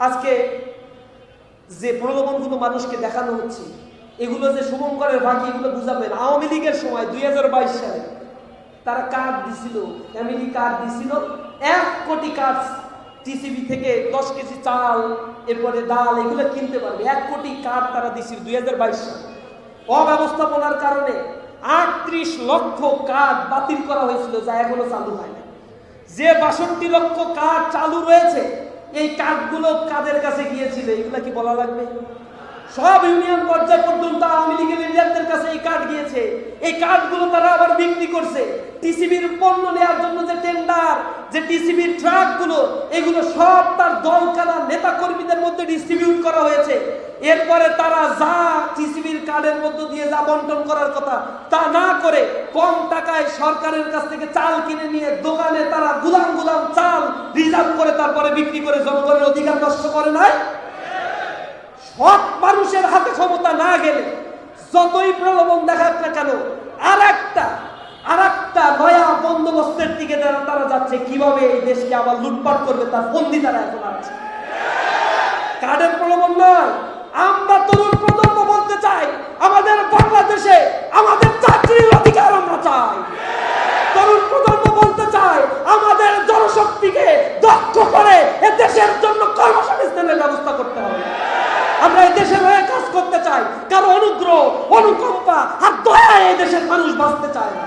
আজকে যে প্রলোভনগুলো মানুষকে দেখানো হচ্ছে, এগুলো যে শুভঙ্করের ভাগি, এগুলো বুঝাবেন। আওয়ামী লীগের সময় 2022 সালে তারা কার্ড দিছিল, ফ্যামিলি কার্ড দিছিল, 1 কোটি কার্ড টিসিবি থেকে 10 কেজি চাল, এরপরে ডাল, এগুলো কিনতে পারবে। 1 কোটি কার্ড তারা দিছিল 2022 সালে। অব্যবস্থাপনার কারণে 38 লক্ষ কার্ড বাতিল করা হয়েছিল, যা এখনো চালু হয়নি। যে 62 লক্ষ কার্ড চালু রয়েছে, এই কার্ডগুলো কাদের কাছে গিয়েছিল এগুলা কি বলা লাগবে? সব ইউনিয়ন পর্যায় পর্যন্ত আওয়ামী লীগের লিডারদের কাছে এই কার্ড গিয়েছে। এই কার্ডগুলো তারা আবার বিক্রি করছে। টিসিবির পণ্য নেওয়ার জন্য যে টেন্ডার, যে টিসিবির ট্রাকগুলো, এগুলো সব তার দলকানা নেতা কর্মীদের মধ্যে ডিস্ট্রিবিউট করা হয়েছে। এরপরে তারা যা টিসিবির কার্ডের মধ্য দিয়ে যা বন্টন করার কথা তা না করে কম টাকায় সরকারের কাছ থেকে চাল কিনে নিয়ে দোকানে তারা গুলাম গুলাম চাল রিজার্ভ করে তারপরে বিক্রি করে জনগণের অধিকার নষ্ট করে নাই। সৎ মানুষের হাতে ক্ষমতা না গেলে যতই প্রলোভন দেখাক না কেন, আর একটা নয়া বন্দোবস্তের দিকে তারা যাচ্ছে। কিভাবে এই দেশকে আবার লুটপাট করবে তার বন্দি তারা এখন আছে। কার্ডের প্রলোভন নয়। আমরা তরুণ প্রজন্ম বলতে চাই, আমাদের বাংলাদেশে আমাদের চাকরির অধিকার আমরা চাই। তরুণ প্রজন্ম বলতে চাই, আমাদের জনশক্তিকে দক্ষ করে এ দেশের জন্য কর্মসংস্থানের ব্যবস্থা করতে হবে। আমরা এই দেশের হয়ে কাজ করতে চাই। কারো অনুগ্রহ, অনুকম্পা আর দয়া এই দেশের মানুষ বাঁচতে চায় না।